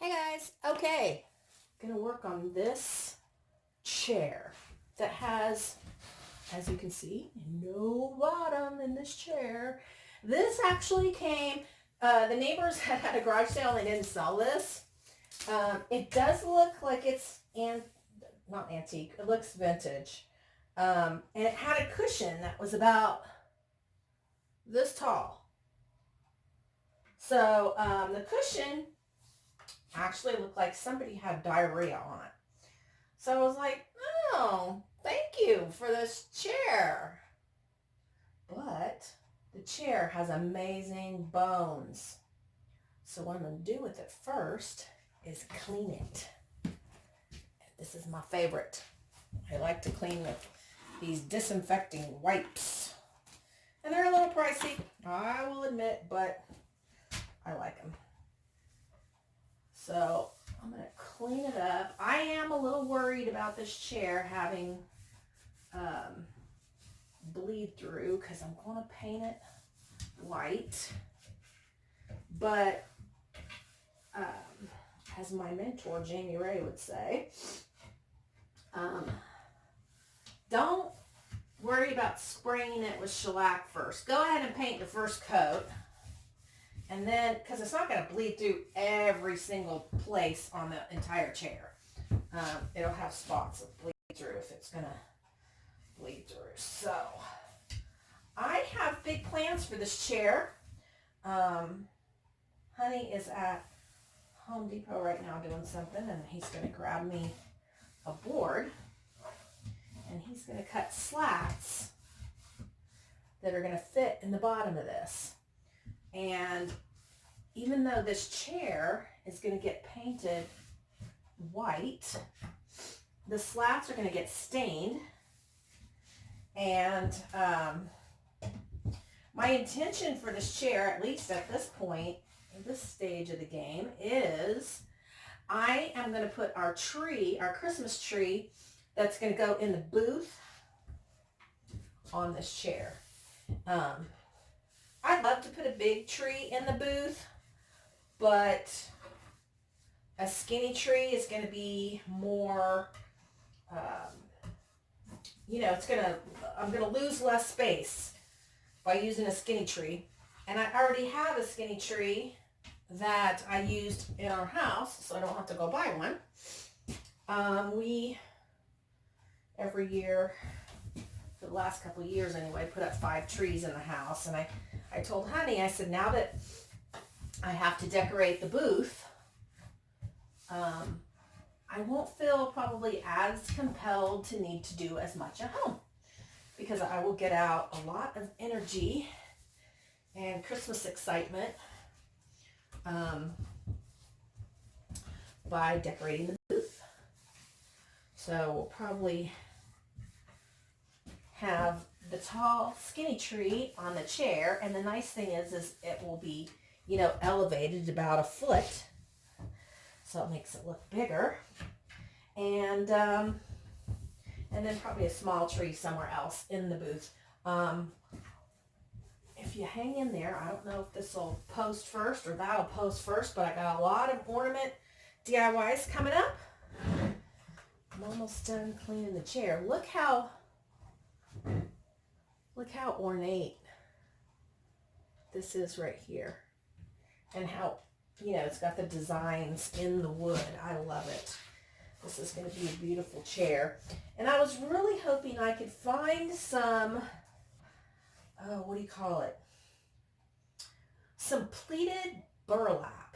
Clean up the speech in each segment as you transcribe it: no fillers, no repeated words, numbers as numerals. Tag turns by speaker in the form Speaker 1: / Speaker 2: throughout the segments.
Speaker 1: Hey guys, okay, gonna work on this chair that has, as you can see, no bottom in this chair. This actually came, the neighbors had a garage sale and they didn't sell this. It does look like it's, not antique, it looks vintage. And it had a cushion that was about this tall. So the cushion actually looked like somebody had diarrhea on it. So I was like, oh, thank you for this chair. But the chair has amazing bones. So what I'm going to do with it first is clean it. This is my favorite. I like to clean with these disinfecting wipes. And they're a little pricey, I will admit, but I like them. So I'm going to clean it up. I am a little worried about this chair having bleed through because I'm going to paint it white. But as my mentor, Jamie Ray, would say, don't worry about spraying it with shellac first. Go ahead and paint the first coat. And then, because it's not going to bleed through every single place on the entire chair. It'll have spots of bleed through if it's going to bleed through. So, I have big plans for this chair. Honey is at Home Depot right now doing something, and he's going to grab me a board. And he's going to cut slats that are going to fit in the bottom of this. And even though this chair is going to get painted white, the slats are going to get stained. And my intention for this chair, at least at this point, in this stage of the game, is I am going to put our tree, our Christmas tree, that's going to go in the booth on this chair. I'd love to put a big tree in the booth, but a skinny tree is going to be more, I'm going to lose less space by using a skinny tree. And I already have a skinny tree that I used in our house, so I don't have to go buy one. We, every year, for the last couple of years anyway, put up 5 trees in the house. And I told Honey, I said, now that I have to decorate the booth, I won't feel probably as compelled to need to do as much at home, because I will get out a lot of energy and Christmas excitement by decorating the booth. So we'll probably have the tall skinny tree on the chair, and the nice thing is it will be, elevated about a foot, so it makes it look bigger. And then probably a small tree somewhere else in the booth. If you hang in there, I don't know if this will post first or that'll post first, but I got a lot of ornament DIYs coming up. I'm almost done cleaning the chair. Look how ornate this is right here, and how, it's got the designs in the wood. I love it. This is going to be a beautiful chair. And I was really hoping I could find some, what do you call it? Some pleated burlap.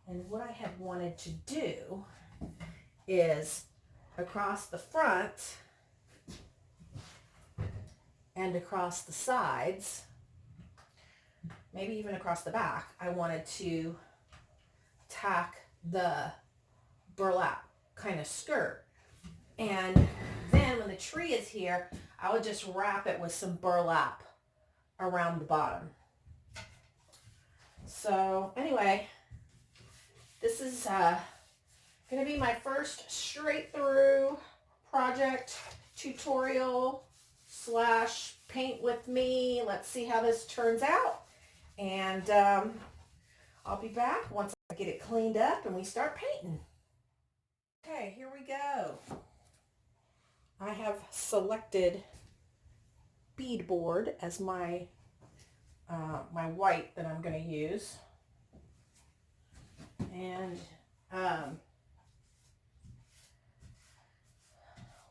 Speaker 1: And what I had wanted to do is across the front and across the sides, maybe even across the back, I wanted to tack the burlap kind of skirt. And then when the tree is here, I would just wrap it with some burlap around the bottom. So anyway, this is going to be my first straight through project tutorial / paint with me. Let's see how this turns out. And I'll be back once Get it cleaned up and we start painting. Okay, here we go. I have selected beadboard as my my white that I'm going to use. And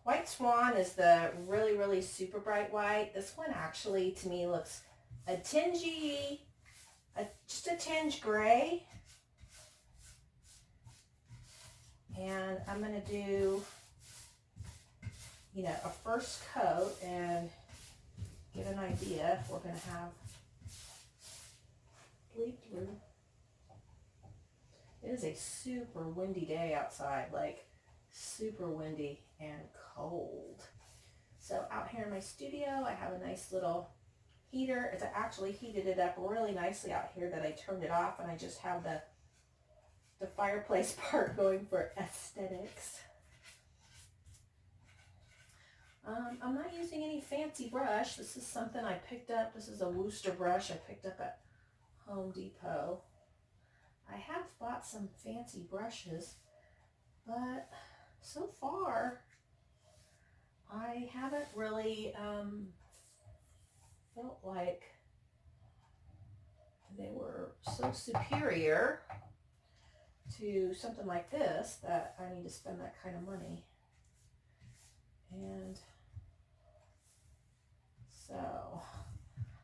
Speaker 1: White Swan is the really, really super bright white. This one actually to me looks a tingy, just a tinge gray. And I'm going to do, you know, a first coat and get an idea if we're going to have bleed through. It is a super windy day outside, like super windy and cold. So out here in my studio, I have a nice little heater. It's actually heated it up really nicely out here that I turned it off, and I just have the fireplace part going for aesthetics. I'm not using any fancy brush. This is something I picked up. This is a Worcester brush I picked up at Home Depot. I have bought some fancy brushes, but so far I haven't really felt like they were so superior to something like this that I need to spend that kind of money. And so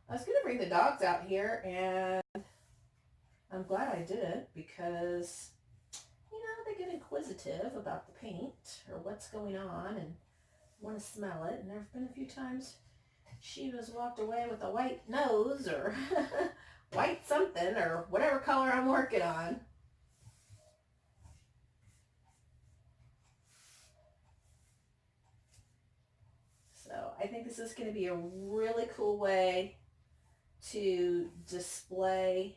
Speaker 1: I was going to bring the dogs out here, and I'm glad I didn't, because, you know, they get inquisitive about the paint or what's going on and want to smell it. And there have been a few times Shiva's walked away with a white nose or white something or whatever color I'm working on. So I think this is going to be a really cool way to display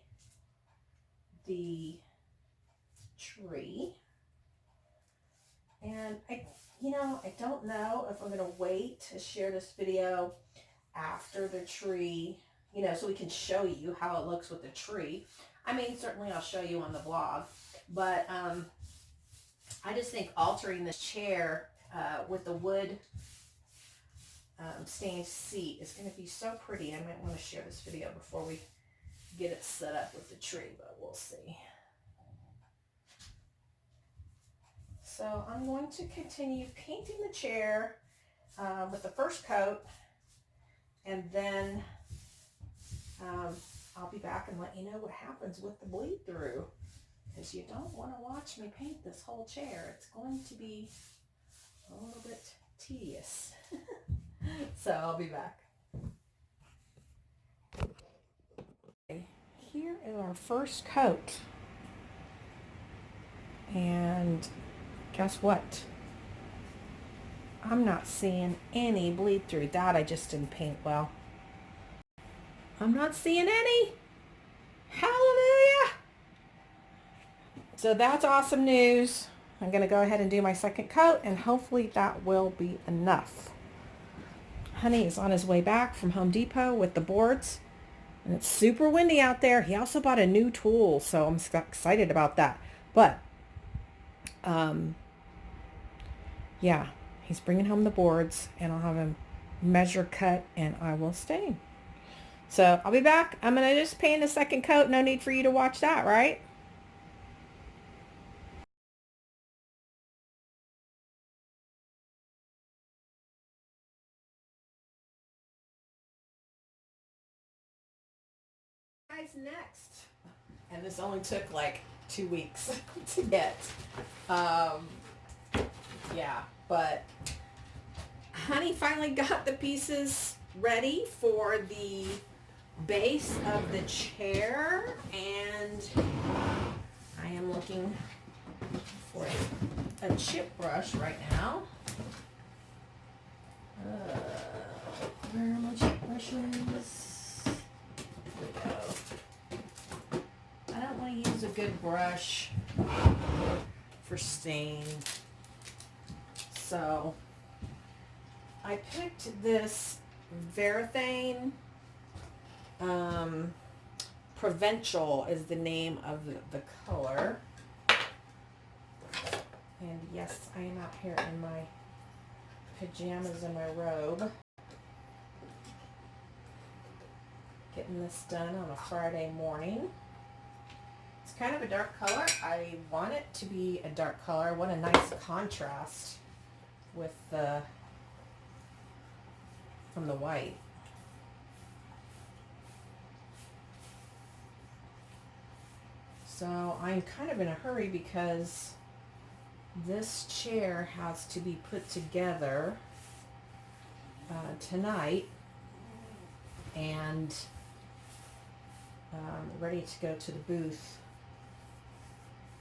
Speaker 1: the tree. And I don't know if I'm going to wait to share this video after the tree, you know, so we can show you how it looks with the tree. I mean, certainly I'll show you on the blog, but I just think altering this chair with the wood stained seat is going to be so pretty. I might want to share this video before we get it set up with the tree, but we'll see. So I'm going to continue painting the chair with the first coat, and then I'll be back and let you know what happens with the bleed through, because you don't want to watch me paint this whole chair. It's going to be a little bit tedious. So I'll be back. Okay, here is our first coat. And guess what? I'm not seeing any bleed through. That I just didn't paint well. I'm not seeing any. Hallelujah. So that's awesome news. I'm going to go ahead and do my second coat, and hopefully that will be enough. Honey is on his way back from Home Depot with the boards, and it's super windy out there. He also bought a new tool, so I'm excited about that. But yeah, he's bringing home the boards, and I'll have him measure cut, and I will stain. So I'll be back. I'm going to just paint a second coat. No need for you to watch that, right? Guys, next. And this only took like 2 weeks to get. Yeah, but Honey finally got the pieces ready for the base of the chair, and I am looking for a chip brush right now. Where are my chip brushes? Here we go. I don't want to use a good brush for stain, so I picked this Varathane Provincial is the name of the color. And yes, I am out here in my pajamas and my robe, getting this done on a Friday morning. It's kind of a dark color. I want it to be a dark color. I want a nice contrast with from the white. So I'm kind of in a hurry because this chair has to be put together tonight and ready to go to the booth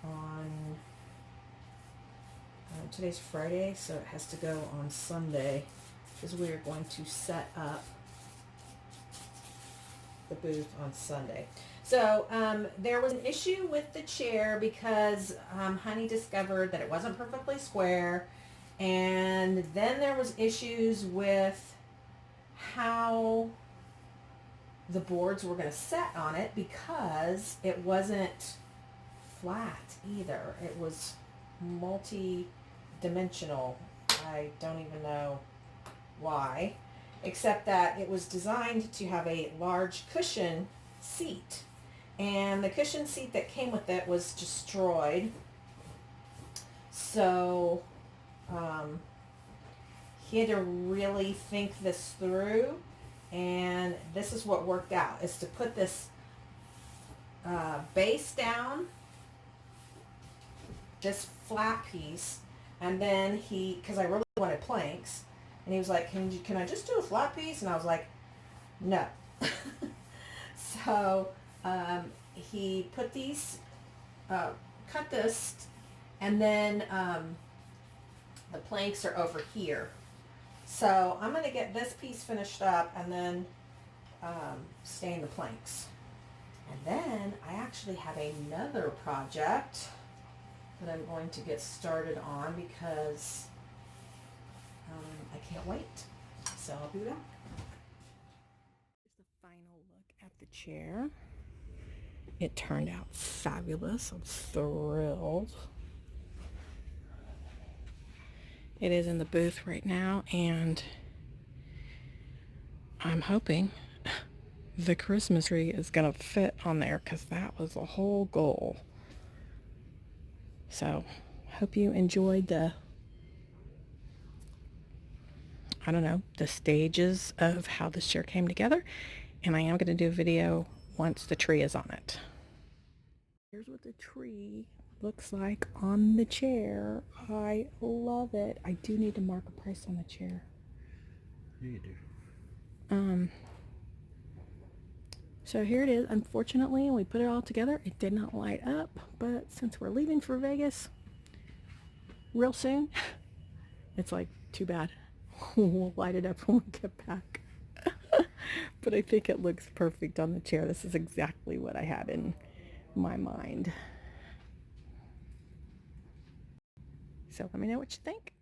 Speaker 1: on today's Friday, so it has to go on Sunday because we are going to set up the booth on Sunday. So there was an issue with the chair because Honey discovered that it wasn't perfectly square, and then there was issues with how the boards were going to set on it because it wasn't flat either. It was multi-dimensional. I don't even know why, except that it was designed to have a large cushion seat, and the cushion seat that came with it was destroyed. So he had to really think this through, and this is what worked out, is to put this base down, this flat piece, and then because I really wanted planks, and he was like, can I just do a flat piece? And I was like, no. So he put these, cut this, and then the planks are over here. So I'm going to get this piece finished up and then stain the planks. And then I actually have another project that I'm going to get started on because I can't wait. So I'll be back. Here's the final look at the chair. It turned out fabulous. I'm thrilled. It is in the booth right now, and I'm hoping the Christmas tree is going to fit on there because that was the whole goal. So, hope you enjoyed the stages of how this chair came together, and I am going to do a video once the tree is on it. Here's what the tree looks like on the chair. I love it. I do need to mark a price on the chair.
Speaker 2: Yeah, you do.
Speaker 1: So here it is. Unfortunately, we put it all together. It did not light up, but since we're leaving for Vegas real soon, it's like, too bad. We'll light it up when we get back. But I think it looks perfect on the chair. This is exactly what I had in my mind. So let me know what you think.